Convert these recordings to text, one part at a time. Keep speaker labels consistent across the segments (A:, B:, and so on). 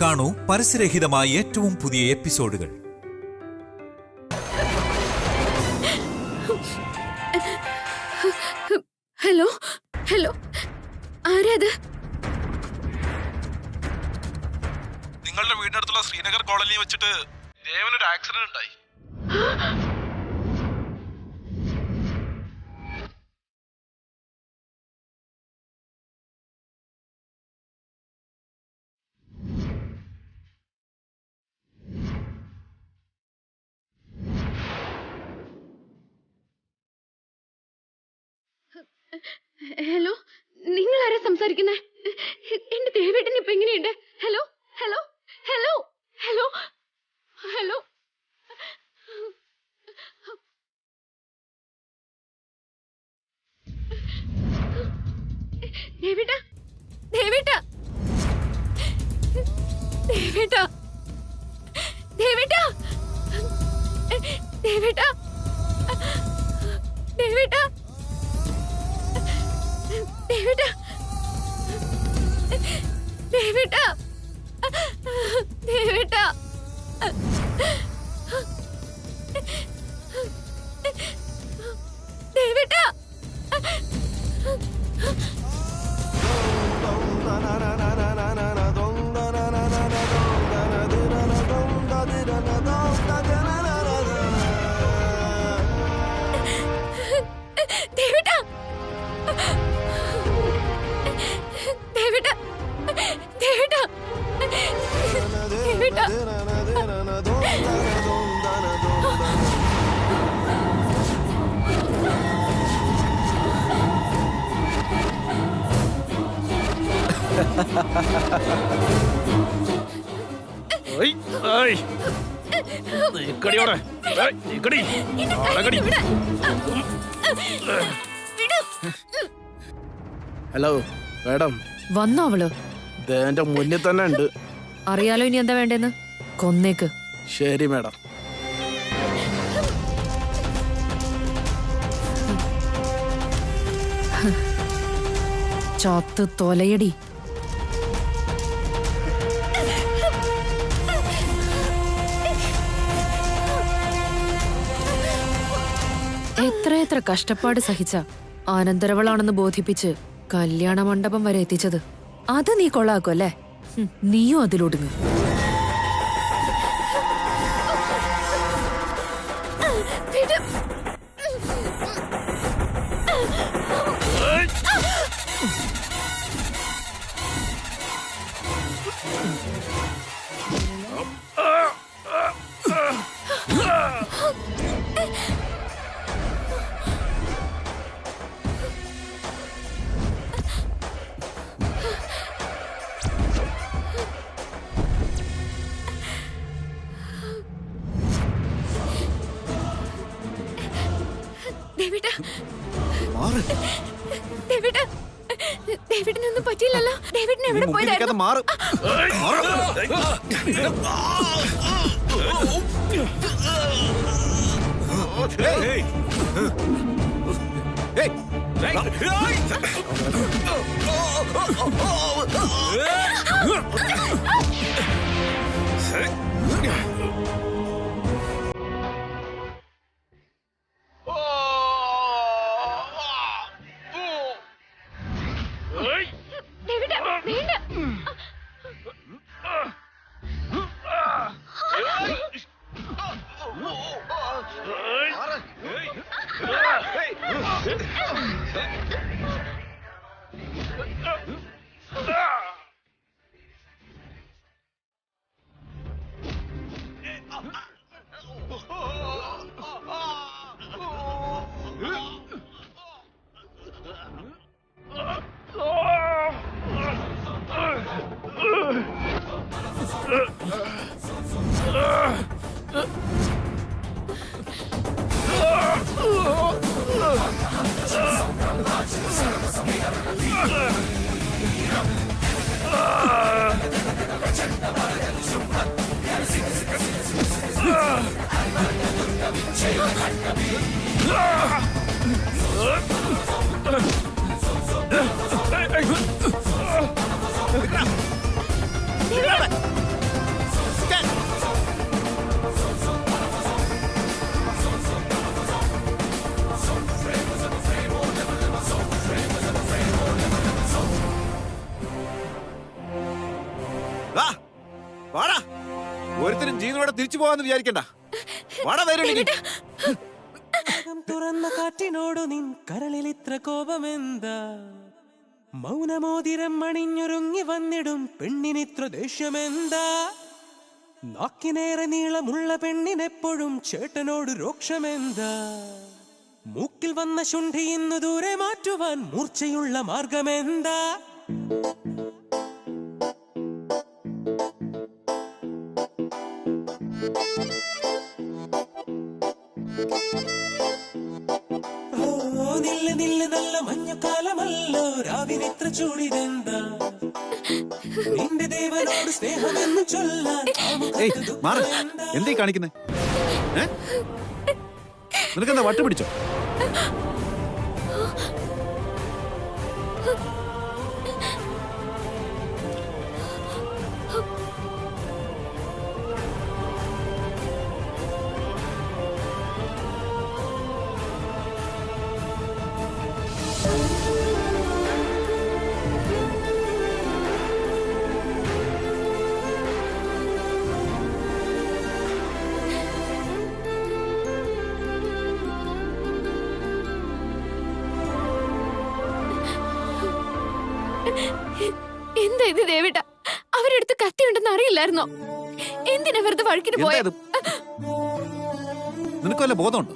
A: കാണൂ പരസ്യരഹിതമായ ഏറ്റവും പുതിയ എപ്പിസോഡുകൾ.
B: ഹലോ ഹലോ, ആരാത്?
C: നിങ്ങളുടെ വീടിനടുത്തുള്ള ശ്രീനഗർ കോളനിയിൽ വെച്ചിട്ട് ദേവനൊരു ആക്സിഡന്റ് ഉണ്ടായി.
B: ഹലോ, നിങ്ങൾ ആരാ സംസാരിക്കുന്നേ? എന്റെ ദേവേട്ടൻ ഇപ്പൊ എങ്ങനെയുണ്ട്? Hello hello hello hello hello. ദേവേട്ട ദേവേട്ട ദേവേട്ട ദേവേട്ട ദേവേട്ട ദേവേട്ട ദേവേട്ട ദേവേട്ട ദേവേട്ട ദേവേട്ട.
D: ഹലോ മാഡം,
B: വന്നോ അവള്?
D: എന്റെ മുന്നിൽ തന്നെ ഉണ്ട്.
B: അറിയാലോ ഇനി എന്താ വേണ്ടെന്ന്. കൊന്നേക്ക്.
D: ശരി മാഡം.
B: ചാത്ത് തൊലയടി. എത്ര കഷ്ടപ്പാട് സഹിച്ച ആനന്തരവളാണെന്ന് ബോധിപ്പിച്ച് കല്യാണ മണ്ഡപം വരെ എത്തിച്ചത്. അത് നീ കൊള്ളാക്കും അല്ലേ? നീയും അതിലൊടുങ്ങ്. ദേവിഡിനൊന്നും പറ്റിയില്ലല്ലോ. ദേവിഡിന് എവിടെ പോയതായിരുന്നു?
E: വാടാ, ഒരുത്തരും ജീവനോടെ തിരിച്ചു പോകാന്ന് വിചാരിക്കണ്ട. വാടാ, വരും.
F: തുറന്ന കാറ്റിനോടു നിൻ കരളിൽ ഇത്ര കോപമെന്താ? മൗനമോതിരം അണിഞ്ഞൊരുങ്ങി വന്നിടും പെണ്ണിനിത്ര ദേഷ്യമെന്താ? നാക്കിനേറെ നീളമുള്ള പെണ്ണിനെപ്പോഴും ചേട്ടനോട് രോക്ഷമെന്താ? മൂക്കിൽ വന്ന ശുണ്ഠി ഇന്നു ദൂരെ മാറ്റുവാൻ മൂർച്ചയുള്ള മാർഗമെന്താ? നില്ല നില്ല നല്ല മഞ്ഞക്കാലമല്ലോ, രാവിനിത്ര ചൂടിതെന്താ? നിന്റെ ദേവനോട് സ്നേഹമെന്ന് ചൊല്ലാൻ
E: എന്തീ കാണിക്കുന്നേ? നിനക്കെന്താ വട്ട് പിടിച്ചോ?
B: എന്താ ഇത് ദേവേട്ട? അവരെടുത്ത് കത്തിയുണ്ടെന്ന് അറിയില്ലായിരുന്നോ? എന്തിനാ വെറുതെ വഴക്കിന് പോയത്?
E: നിനക്ക് വല്ല ബോധമുണ്ടോ?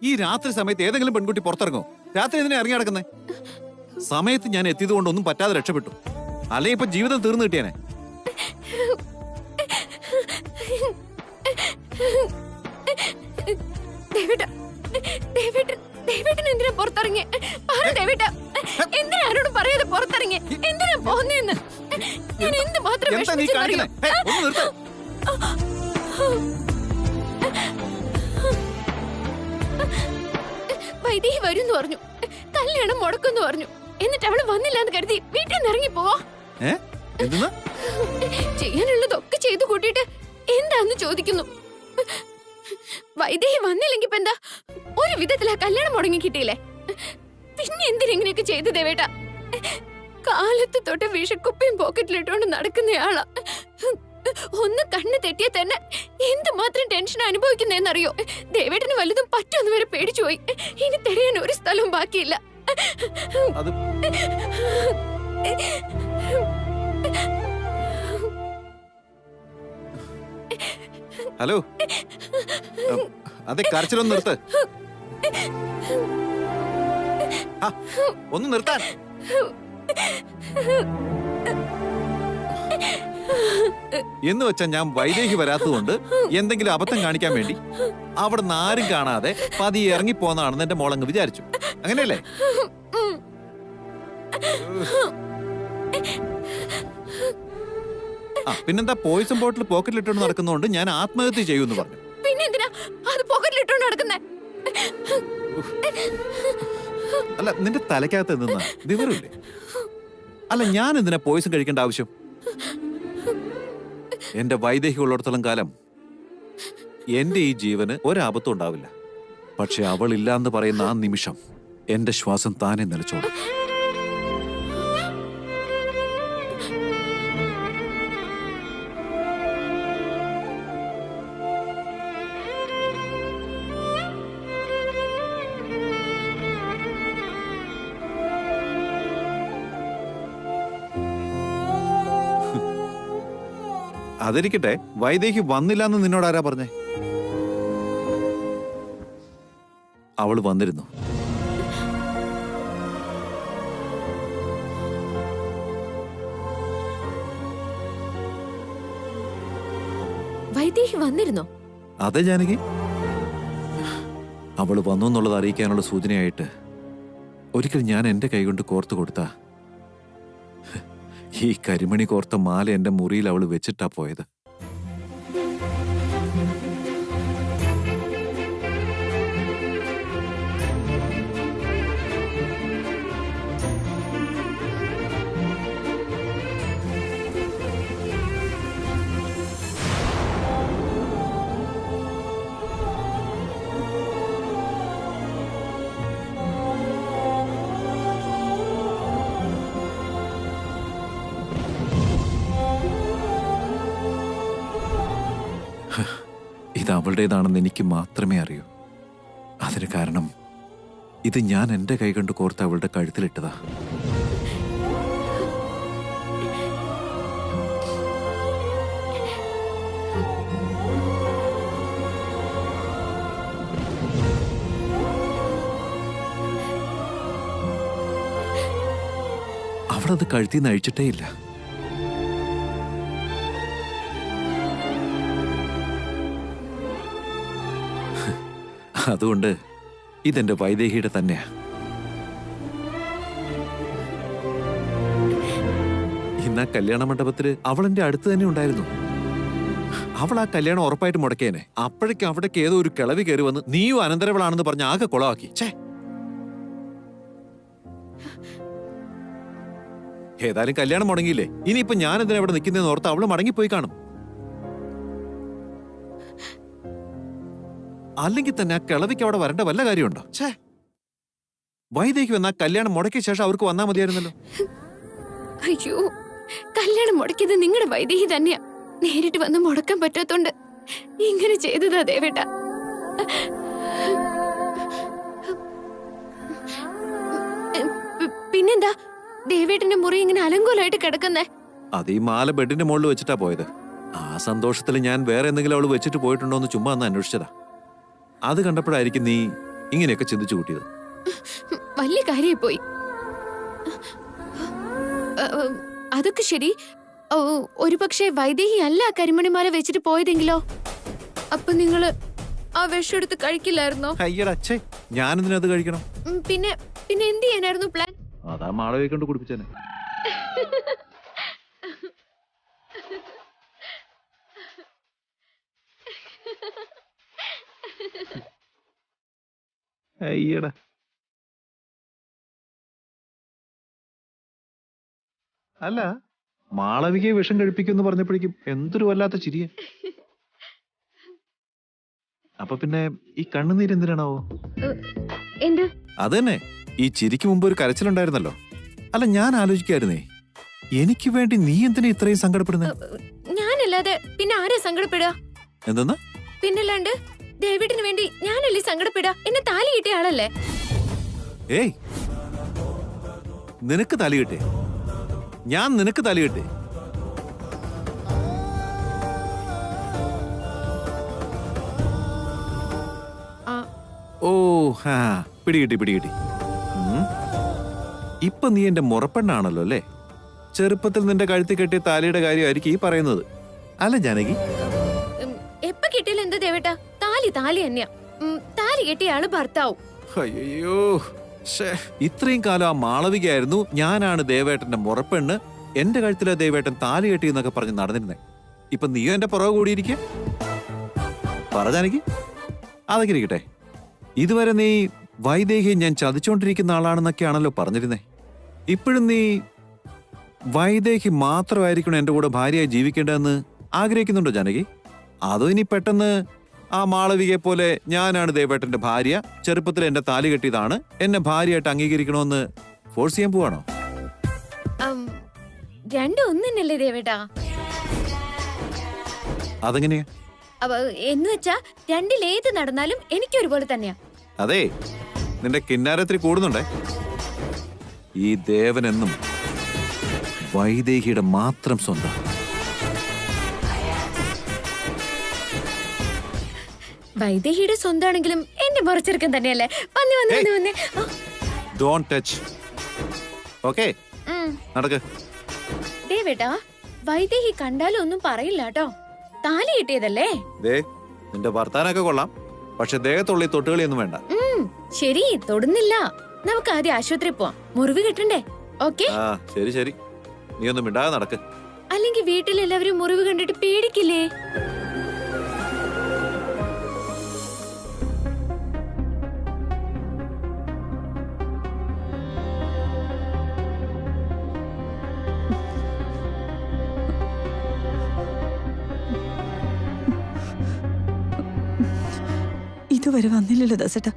E: ഈ രാത്രി സമയത്ത് ഏതെങ്കിലും പെൺകുട്ടി പുറത്തിറങ്ങോ? രാത്രി എന്തിനാ ഇറങ്ങി നടക്കുന്നേ? സമയത്ത് ഞാൻ എത്തിയത് കൊണ്ടൊന്നും പറ്റാതെ രക്ഷപ്പെട്ടു. അല്ലെ ഇപ്പൊ ജീവിതം തീർന്നു കിട്ടിയാനെ.
B: എന്തിനാ പുറത്തിറങ്ങി? എന്തിനാ ആരോടും പറയാതെ പുറത്തിറങ്ങി? എന്തിനാ പോന്നേന്ന്? ഞാൻ എന്ത് മാത്രം വൈദേഹി വരും പറഞ്ഞു, കല്യാണം മുടക്കുമെന്ന് പറഞ്ഞു. എന്നിട്ട് അവള് വന്നില്ലാന്ന് കരുതി വീട്ടിൽ നിന്ന് ഇറങ്ങി പോവാ. ചെയ്യാനുള്ളതൊക്കെ ചെയ്തു കൂട്ടിയിട്ട് എന്താന്ന് ചോദിക്കുന്നു. വൈദേഹി വന്നില്ലെങ്കി ഇപ്പൊ എന്താ? ഒരു വിധത്തിൽ ആ കല്യാണം മുടങ്ങി കിട്ടിയില്ലേ? പിന്നെ എന്തിനെങ്ങനെയൊക്കെ ചെയ്തു ദേവേട്ട? കാലത്ത് തൊട്ട് വിഷക്കുപ്പിയും പോക്കറ്റിലിട്ടോണ്ട് നടക്കുന്നയാളാ. ഒന്ന് കണ്ണ് തെറ്റിയ തന്നെ എന്തുമാത്രം ടെൻഷൻ അനുഭവിക്കുന്നറിയോ? ദേവേട്ടന് വലുതും പറ്റുമെന്ന് വരെ പേടിച്ചു പോയി. ഇനി തിരയാൻ ഒരു സ്ഥലവും ബാക്കിയില്ല.
E: ഹലോ, അതെ, കരച്ചിലൊന്ന് നിർത്ത്. ഒന്ന് നിർത്താൻ. എന്ന് വെച്ചാ ഞാൻ വൈദേഹി വരാത്തതുകൊണ്ട് എന്തെങ്കിലും അബദ്ധം കാണിക്കാൻ വേണ്ടി അവിടെ നിന്ന് ആരും കാണാതെ പതിയെ ഇറങ്ങിപ്പോന്നാണെന്ന് എന്റെ മോളങ്ങ് വിചാരിച്ചു. അങ്ങനെയല്ലേ? പിന്നെന്താ, പോയിസൺ ബോട്ടിൽ പോക്കറ്റിലിട്ടോണ്ട് നടക്കുന്നതുകൊണ്ട് ഞാൻ ആത്മഹത്യ ചെയ്യുമെന്ന് പറഞ്ഞു.
B: പിന്നെന്തിനാ അത് പോക്കറ്റിലിട്ടോണ്ട് നടക്കുന്നേ?
E: അല്ല, നിന്റെ തലക്കകത്ത് നിന്നാ വിവരമില്ലേ? അല്ല, ഞാൻ എന്തിനാ പോയിസൺ കഴിക്കേണ്ട ആവശ്യം? എന്റെ വൈദേഹി ഉള്ളിടത്തോളം കാലം എന്റെ ഈ ജീവന് ഒരാപത്തും ഉണ്ടാവില്ല. പക്ഷെ അവളില്ലാന്ന് പറയുന്ന ആ നിമിഷം എന്റെ ശ്വാസം താനെ നിലച്ചോളും. അതിരിക്കട്ടെ, വൈദേഹി വന്നില്ലാന്ന് നിന്നോട് ആരാ പറഞ്ഞേ? അവള് വന്നിരുന്നു.
B: വൈദേഹി വന്നിരുന്നോ?
E: അതെ ജാനകി, അവള് വന്നു എന്നുള്ളത് അറിയിക്കാനുള്ള സൂചനയായിട്ട് ഒരിക്കൽ ഞാൻ എന്റെ കൈകൊണ്ട് കോർത്തു കൊടുത്ത ഈ കരിമണി കോർത്ത മാല എന്റെ മുറിയിൽ അവള് വെച്ചിട്ടാ പോയത്. ഇത് അവളുടേതാണെന്ന് എനിക്ക് മാത്രമേ അറിയൂ. അതിന് കാരണം ഇത് ഞാൻ എൻ്റെ കൈകൊണ്ട് കോർത്ത് അവളുടെ കഴുത്തിലിട്ടതാ. അവളത് കഴുത്തിൽ നിന്ന് അഴിച്ചിട്ടേ ഇല്ല. അതുകൊണ്ട് ഇതെന്റെ വൈദേഹിയുടെ തന്നെയാ. ഇന്ന് ആ കല്യാണ മണ്ഡപത്തില് അവൾ എന്റെ അടുത്ത് തന്നെ ഉണ്ടായിരുന്നു. അവൾ ആ കല്യാണം ഉറപ്പായിട്ട് മുടക്കിയേനെ. അപ്പോഴേക്കും അവിടേക്ക് ഏതോ ഒരു കിളവി കയറി വന്ന് നീയും അനന്തരവളാണെന്ന് പറഞ്ഞ് ആകെ കുളമാക്കി. ഛേ, ഏതായാലും കല്യാണം മുടങ്ങിയില്ലേ, ഇനിയിപ്പോ ഞാൻ എന്തിനാ ഇവിടെ നിൽക്കുന്നതെന്ന് ഓർത്ത് അവള് മടങ്ങിപ്പോയി കാണും. അല്ലെങ്കിൽ തന്നെ ആ കിളവിക്ക് അവിടെ വരേണ്ട വല്ല കാര്യമുണ്ടോ? ഛേ, വൈദേഹി വന്ന കല്യാണം മുടക്കിയ ശേഷം അവർക്ക് വന്നാ മതിയായിരുന്നല്ലോ.
B: അയ്യോ, കല്യാണം മുടക്കിയത് നിങ്ങളുടെ വൈദേഹി തന്നെയാ. നേരിട്ട് വന്ന് മുടക്കാൻ പറ്റാത്തോണ്ട് ഇങ്ങനെ ചെയ്തതാ ദേവേട്ട. പിന്നെന്താ ദേവേട്ടന്റെ മുറി ഇങ്ങനെ അലങ്കോലായിട്ട് കിടക്കുന്നേ?
E: അത് ഈ മാല ബെഡിന്റെ മുകളിൽ വെച്ചിട്ടാ പോയത്. ആ സന്തോഷത്തിൽ ഞാൻ വേറെ എന്തെങ്കിലും അവള് വെച്ചിട്ട് പോയിട്ടുണ്ടോ എന്ന് ചുമ്മാ ഒന്ന് അന്വേഷിച്ചതാ. അത് കണ്ടപ്പോഴായിരിക്കും നീ ഇങ്ങനെയൊക്കെ ചിന്തിച്ചു കൂട്ടിയത്.
B: വലിയ കാര്യമായി പോയി. അതൊക്കെ ശരി. ഒരു പക്ഷേ വൈദേഹി അല്ല കരിമണിമാല വെച്ചിട്ട് പോയതെങ്കിലോ? അപ്പൊ നിങ്ങള് ആ വിഷം എടുത്ത് കഴിക്കില്ലായിരുന്നോ?
E: അയ്യടാ, ഛേ, ഞാനെന്തിനത് കഴിക്കണം?
B: പിന്നെ പിന്നെ എന്ത് ചെയ്യാനായിരുന്നു പ്ലാൻ?
E: അതാ മാളവയെ കൊണ്ട് കുടിപ്പിച്ചേനെ. അയ്യടാ, അല്ല മാളവികയെ വിഷം കഴിപ്പിക്കുമെന്ന് പറഞ്ഞപ്പോഴേക്കും എന്തൊരു വല്ലാത്ത ചിരിയ. അപ്പൊ പിന്നെ ഈ കണ്ണുനീര് എന്തിനാണാവോ?
B: എന്ത്?
E: അത് തന്നെ, ഈ ചിരിക്ക് മുമ്പ് ഒരു കരച്ചിലുണ്ടായിരുന്നല്ലോ. അല്ല, ഞാൻ ആലോചിക്കായിരുന്നേ, എനിക്ക് വേണ്ടി നീ എന്തിനാ ഇത്രയും സങ്കടപ്പെടുന്നേ?
B: ഞാനല്ലാതെ പിന്നെ ആരാ സങ്കടപ്പെടുക?
E: എന്തെന്നാ?
B: പിന്നല്ലാണ്ട് ഡേവിഡിന് വേണ്ടി ഞാനല്ലേ സങ്കടപ്പെടുക? എന്നെ താലി കിട്ടിയ ആളല്ലേ?
E: ഏയ്, നിനക്ക് താലി കിട്ടേ? ഞാൻ നിനക്ക് താലി കിട്ടേ? ഓ ഹാ, പിടികിട്ടി. ഇപ്പൊ നീ എന്റെ മുറപ്പെണ്ണാണല്ലോ അല്ലേ? ചെറുപ്പത്തിൽ നിന്റെ കഴുത്തിൽ കെട്ടിയ താലിയുടെ കാര്യമായിരിക്കും ഈ പറയുന്നത്, അല്ല ജാനകി?
B: എപ്പ കിട്ടിയാലും എന്താ ദേവേട്ടാ, താലി തന്നെയാ. താലി കെട്ടിയ ആള് ഭർത്താവും.
E: അയ്യോ, ഇത്രയും കാലം ആ മാളവികയായിരുന്നു ഞാനാണ് ദേവേട്ടന്റെ മുറപ്പെണ്ണ്, എന്റെ കഴുത്തിലെ ദേവേട്ടൻ താലി കെട്ടി എന്നൊക്കെ പറഞ്ഞ് നടന്നിരുന്നേ. ഇപ്പൊ നീയോ എന്റെ പുറകെ കൂടിയിരിക്കുക. പറ ജാനകി. അതൊക്കെ ഇരിക്കട്ടെ, ഇതുവരെ നീ വൈദേഹിയെ ഞാൻ ചതിച്ചോണ്ടിരിക്കുന്ന ആളാണെന്നൊക്കെയാണല്ലോ പറഞ്ഞിരുന്നേ. ഇപ്പോഴും നീ വൈദേഹി മാത്രമായിരിക്കണം എന്റെ കൂടെ ഭാര്യയായി ജീവിക്കേണ്ടതെന്ന് ആഗ്രഹിക്കുന്നുണ്ടോ ജാനകി? അതോ ഇനി പെട്ടെന്ന് ആ മാളവികയെ പോലെ ഞാനാണ് ദേവേട്ടന്റെ ഭാര്യ, ചെറുപ്പത്തിൽ എന്റെ താലി കെട്ടിയതാണ്, എന്നെ ഭാര്യയായിട്ട് അംഗീകരിക്കണമെന്ന് ഫോഴ്സ് ചെയ്യാൻ പോവാണോ?
B: രണ്ടും ഒന്നല്ലേ ദേവേട്ടാ?
E: അതെങ്ങനെയാ?
B: എന്ന് വെച്ചാ രണ്ടിലേത് നടന്നാലും എനിക്ക് ഒരുപോലെ തന്നെയാ.
E: അതെ, നിന്റെ കിന്നാരത്തിൽ കൂടുന്നുണ്ടേ. ഈ ദേവനെന്നും വൈദേഹിയുടെ മാത്രം സ്വന്തം.
B: വൈദേഹിയുടെ സ്വന്തമാണെങ്കിലും എന്റെ മുറച്ചെറുക്കൻ തന്നെയല്ലേ? വന്നേ.
E: Don't touch. ഓക്കേ, നടക്ക്.
B: ദേവേട്ടാ, വൈദേഹി കണ്ടാലും ഒന്നും പറയില്ല കേട്ടോ. താലി കിട്ടിയതല്ലേ?
E: നിന്റെ വർത്താനൊക്കെ കൊള്ളാം, പക്ഷെ ദേഹത്തുള്ള തൊട്ടുകളിയൊന്നും വേണ്ട.
B: ശരി, തൊടുന്നില്ല. നമുക്ക് ആദ്യം ആശുപത്രി പോവാം, മുറിവ് കിട്ടണ്ടേ? ഓക്കെ?
E: ശരി, നീ ഒന്നും മിണ്ടാതെ നടക്ക്.
B: അല്ലെങ്കിൽ വീട്ടിലെല്ലാവരും മുറിവ് കണ്ടിട്ട് പേടിക്കില്ലേ?
G: ഇതുവരെ വന്നില്ലല്ലോ ദസേട്ടാ.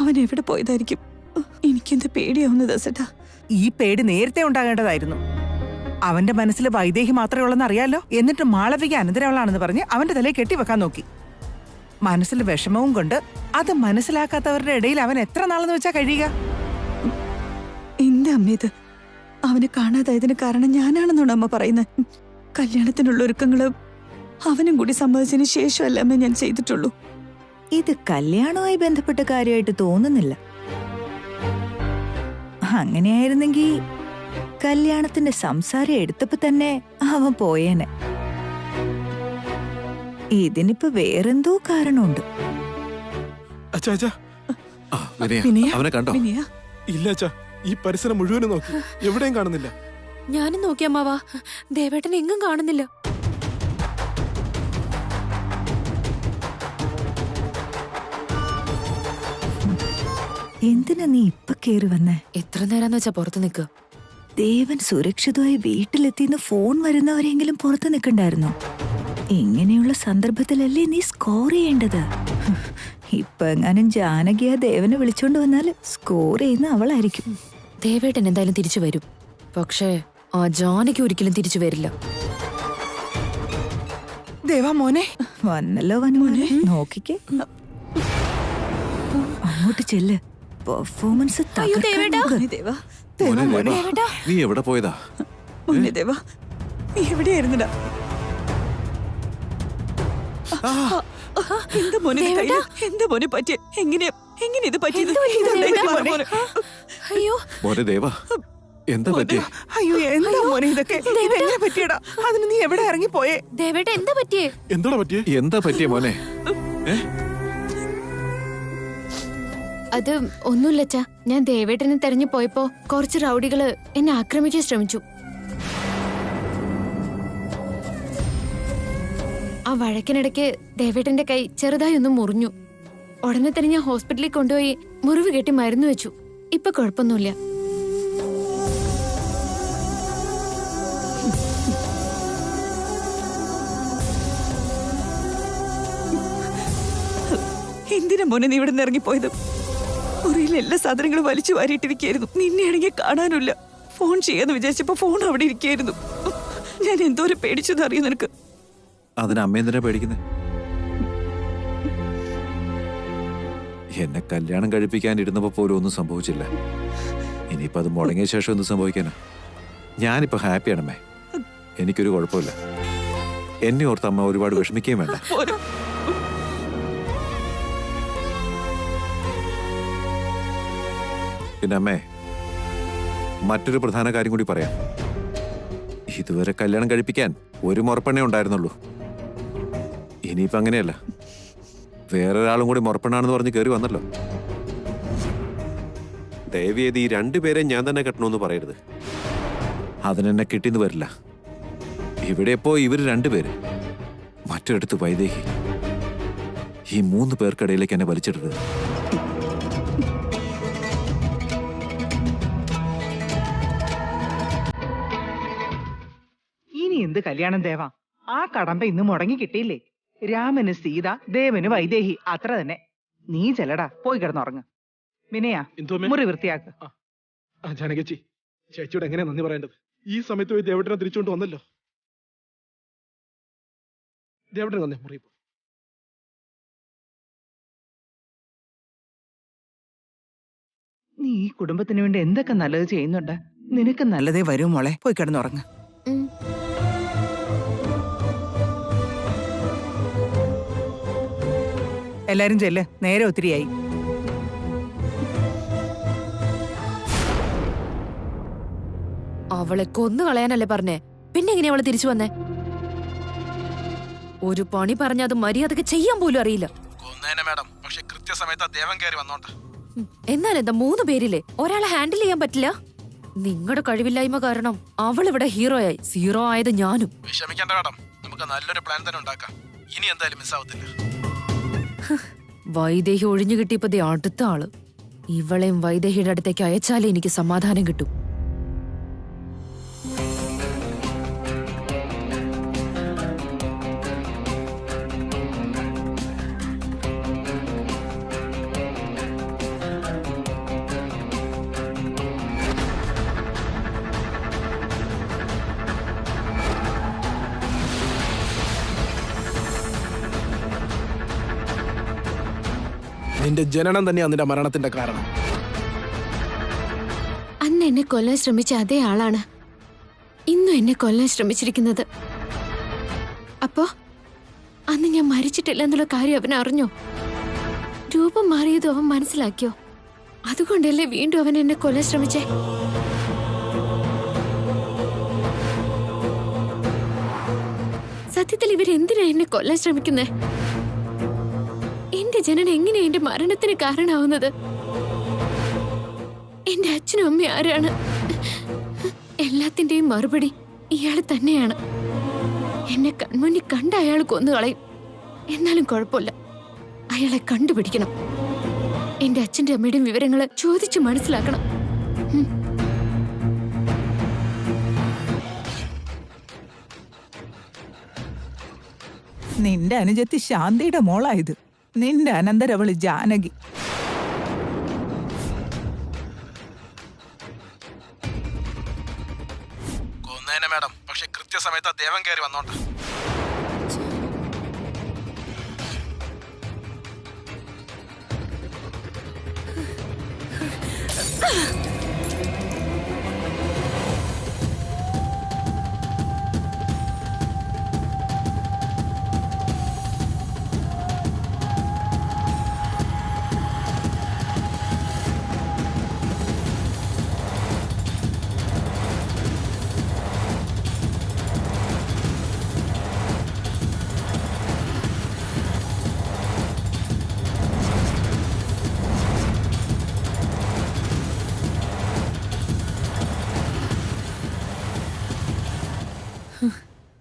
G: അവൻ എവിടെ പോയതായിരിക്കും? എനിക്കെന്ത് പേടിയാവുന്നു ദസേട്ടാ.
H: ഈ പേടി നേരത്തെ ഉണ്ടാകേണ്ടതായിരുന്നു. അവന്റെ മനസ്സിൽ വൈദേഹി മാത്രമേ ഉള്ളെന്ന് അറിയാലോ. എന്നിട്ട് മാളവിക അനന്തരവളാണെന്ന് പറഞ്ഞ് അവന്റെ തലയിൽ കെട്ടിവെക്കാൻ നോക്കി. മനസ്സിൽ വിഷമവും കൊണ്ട് അത് മനസ്സിലാക്കാത്തവരുടെ ഇടയിൽ അവൻ എത്ര നാളെന്ന് വെച്ചാ കഴിയുക?
G: എന്റെ അമ്മ ഇത് അവനെ കാണാതായതിന് കാരണം ഞാനാണെന്നാണ് അമ്മ പറയുന്നത്. കല്യാണത്തിനുള്ള ഒരുക്കങ്ങള് അവനും കൂടി സമ്മതിച്ചതിന് ശേഷമല്ല അമ്മ ഞാൻ ചെയ്തിട്ടുള്ളൂ.
I: ഇത് കല്യാണവുമായി ബന്ധപ്പെട്ട കാര്യമായിട്ട് തോന്നുന്നില്ല. അങ്ങനെയായിരുന്നെങ്കിൽ കല്യാണത്തിന്റെ സംസാരം എടുത്തപ്പോ തന്നെ അവൻ പോയേനെ. ഇതിനിപ്പോ വേറെന്തോ കാരണമുണ്ട്.
C: അച്ഛാ
E: അവനെ കണ്ടോ?
C: ഇല്ല അച്ഛാ, ഈ പരിസരം മുഴുവനും നോക്കി, എവിടെയും കാണുന്നില്ല.
B: ഞാനും നോക്കിയമ്മാവാ, ദേവേട്ടൻ എങ്ങും കാണുന്നില്ല.
I: എന്തിനാ നീ ഇപ്പൊ കേറി വന്നേ?
B: എത്ര നേരാന്ന് വെച്ചാ പുറത്ത് നിൽക്കുക.
I: ദേവൻ സുരക്ഷിതമായി വീട്ടിലെത്തിന്ന് ഫോൺ വരുന്നവരെങ്കിലും പുറത്ത് നിൽക്കണ്ടായിരുന്നോ? ഇങ്ങനെയുള്ള സന്ദർഭത്തിലല്ലേ നീ സ്കോർ ചെയ്യേണ്ടത്. ഇപ്പൊ എങ്ങാനും ജാനകിയ ദേവനെ വിളിച്ചോണ്ട് വന്നാല് സ്കോർ ചെയ്യുന്ന അവളായിരിക്കും.
B: ദേവേട്ടൻ എന്തായാലും തിരിച്ചു വരും. പക്ഷേ ആ ജാനകി ഒരിക്കലും തിരിച്ചു വരില്ല.
H: ദേവാ മോനെ
I: വന്നല്ലോ വനുമോനെ, നോക്കിക്കേ. അങ്ങോട്ട് ചെല്ല്. പെർഫോമൻസ്
E: നീ എവിടെ പോയതാ?
G: മോനെ ദേവാ, നീ എവിടെയായിരുന്നടാ? എന്താ മോനെ കയ്യില്? എന്താ മോനെ പറ്റിയ? എങ്ങനെ ഇത് പറ്റിയത്?
B: അയ്യോ
E: മോനെ ദേവാ, എന്താ പറ്റിയ?
H: അയ്യോ എന്താ മോനെ ഇതൊക്കെ? ഇതെങ്ങനെ പറ്റിയടാ? അതിന് നീ എവിടെ ഇറങ്ങിപ്പോയേ?
B: ദേവേട്ടൻ എന്താ പറ്റിയേ?
E: എന്താ പറ്റിയ മോനെ?
B: അത് ഒന്നുമില്ലച്ചാ, ഞാൻ ദേവേട്ടനെ തെരഞ്ഞു പോയപ്പോ കുറച്ച് റൗഡികള് എന്നെ ആക്രമിക്കാൻ ശ്രമിച്ചു. ആ വഴക്കിനിടയ്ക്ക് ദേവേട്ടന്റെ കൈ ചെറുതായി ഒന്ന് മുറിഞ്ഞു. ഉടനെ തന്നെ ഞാൻ ഹോസ്പിറ്റലിൽ കൊണ്ടുപോയി മുറിവ് കെട്ടി മരുന്ന് വെച്ചു. ഇപ്പൊ കുഴപ്പമൊന്നുമില്ല.
G: എന്തിനാ മോനെ നീ ഇവിടെ നിന്ന് ഇറങ്ങിപ്പോയത്? മുറിയിൽ എല്ലാ സാധനങ്ങളും വലിച്ചു വാരിയിട്ടിരിക്കുകയായിരുന്നു. നിന്നെയാണെങ്കിൽ കാണാനില്ല. ഫോൺ ചെയ്യാന്ന് വിചാരിച്ചപ്പോ ഫോൺ അവിടെ ഇരിക്കുകയായിരുന്നു. ഞാൻ എന്തോരം പേടിച്ചെന്ന് അറിയും നിനക്ക്?
E: അതിന് അമ്മ എന്തിനാ പേടിക്കുന്നേ? എന്നെ കല്യാണം കഴിപ്പിക്കാനിരുന്നപ്പോ പോലും ഒന്നും സംഭവിച്ചില്ല. ഇനിയിപ്പോ അത് മുടങ്ങിയ ശേഷം ഒന്നും സംഭവിക്കാനാ? ഞാനിപ്പോ ഹാപ്പിയാണമ്മേ, എനിക്കൊരു കുഴപ്പമില്ല. എന്നെ ഓർത്ത് അമ്മ ഒരുപാട് വിഷമിക്കുകയും വേണ്ട. പിന്നെ അമ്മേ, മറ്റൊരു പ്രധാന കാര്യം കൂടി പറയാം. ഇതുവരെ കല്യാണം കഴിപ്പിക്കാൻ ഒരു മുറപ്പെണ്ണേ ഉണ്ടായിരുന്നുള്ളൂ. ഇനിയിപ്പോ അങ്ങനെയല്ല, വേറൊരാളും കൂടി മുറപ്പെണ്ണാണെന്ന് പറഞ്ഞ് കയറി വന്നല്ലോ.
J: ദയവേത് ഈ രണ്ടുപേരെ ഞാൻ തന്നെ കെട്ടണമെന്ന് പറയരുത്.
E: അതിനെന്നെ കിട്ടിന്ന് വരില്ല. ഇവിടെ ഇപ്പോ ഇവര് രണ്ടുപേര്, മറ്റൊരിടത്ത് വൈദേഹി. ഈ 3 പേർക്കിടയിലേക്ക് എന്നെ വലിച്ചിടരുത്.
H: ഇനി എന്ത് കല്യാണം ദേവാ? ആ കടമ്പ ഇന്ന് മുടങ്ങി കിട്ടിയില്ലേ? രാമന് സീത, ദേവന് വൈദേഹി, അത്ര തന്നെ. നീ ചെല്ലടാ, പോയി കിടന്നുറങ്ങ്. വിനയാ, മുറി വൃത്തിയാക്ക്.
C: ജാനകച്ചി, ചേച്ചിയോട് എങ്ങനെയാ നന്ദി പറയേണ്ടത്? ഈ സമയത്ത് പോയി ദേവട്ടനെ തിരിച്ചുകൊണ്ട് വന്നല്ലോ. ദേവട്ടനെ വന്നേ, മുറി.
H: നീ ഈ കുടുംബത്തിന് വേണ്ടി എന്തൊക്കെ നല്ലത് ചെയ്യുന്നുണ്ട്. നിനക്ക് നല്ലതേ വരൂ മോളെ, പോയി കിടന്നുറങ്ങ്. എല്ലാരും ചെല്ല്, നേരെ ഒത്തിരിയായി.
B: അവളെ കൊന്നു കളയാനല്ലേ പറഞ്ഞേ? പിന്നെ എങ്ങനെയാ അവള് തിരിച്ചു വന്നേ? ഒരു പണി പറഞ്ഞ അത് മര്യാദക്ക് ചെയ്യാൻ പോലും അറിയില്ല.
C: മാഡം, പക്ഷെ കൃത്യസമയത്ത് ദേവൻ കയറി വന്നോണ്ട.
B: എന്നാലെന്താ 3 പേരില്ലേ? ഒരാളെ ഹാൻഡിൽ ചെയ്യാൻ പറ്റില്ല? നിങ്ങളുടെ കഴിവില്ലായ്മ കാരണം അവൾ ഇവിടെ ഹീറോയായി. സീറോ ആയത് ഞാനും.
C: വിഷമിക്കേണ്ട മാഡം, നമുക്ക് നല്ലൊരു പ്ലാൻ തന്നെ ഉണ്ടാക്കാം. ഇനി എന്തായാലും മിസ്സാവത്തില്ല.
B: വൈദേഹി ഒഴിഞ്ഞു കിട്ടിയപ്പോ അടുത്ത ആള്. ഇവളെയും വൈദേഹിയുടെ അടുത്തേക്ക് അയച്ചാലേ എനിക്ക് സമാധാനം കിട്ടും.
D: നിന്റെ ജനനം തന്നെയാണ് നിന്റെ മരണത്തിന്റെ കാരണം.
B: അന്ന് എന്നെ കൊല്ലാൻ ശ്രമിച്ച അതേ ആളാണ് ഇന്നും എന്നെ കൊല്ലാൻ ശ്രമിച്ചിരിക്കുന്നത്. അപ്പോ അന്ന് ഞാൻ മരിച്ചിട്ടില്ല എന്നുള്ള കാര്യം അവൻ അറിഞ്ഞോ? രൂപം മാറിയതും അവൻ മനസ്സിലാക്കിയോ? അതുകൊണ്ടല്ലേ വീണ്ടും അവൻ എന്നെ കൊല്ലാൻ ശ്രമിച്ചേ? സത്യത്തിൽ ഇവരെന്തിനാ എന്നെ കൊല്ലാൻ ശ്രമിക്കുന്നേ? എന്റെ ജനനം എങ്ങനെയാ എന്റെ മരണത്തിന് കാരണമാവുന്നത്? എന്റെ അച്ഛനും അമ്മയും ആരാണ്? എല്ലാത്തിന്റെയും മറുപടി ഇയാള് തന്നെയാണ്. എന്നെ കൺമുന്നിൽ കണ്ട അയാൾ കൊന്നുകളയും. എന്നാലും കുഴപ്പമില്ല, അയാളെ കണ്ടുപിടിക്കണം. എന്റെ അച്ഛന്റെ അമ്മയുടെയും വിവരങ്ങൾ ചോദിച്ചു മനസ്സിലാക്കണം.
H: നിന്റെ അനുജത്തി ശാന്തിയുടെ മോളായത്. നിന്റെ അനന്തരവള് ജാനകി.
C: കൊന്നേനെ മാഡം, പക്ഷെ കൃത്യസമയത്ത് ദേവൻ കയറി വന്നോണ്ട്.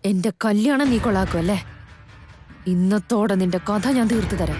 B: എന്റെ കല്യാണം നീ കൊള്ളാക്കും അല്ലേ? ഇന്നത്തോടെ നിന്റെ കഥ ഞാൻ തീർത്തു തരാം.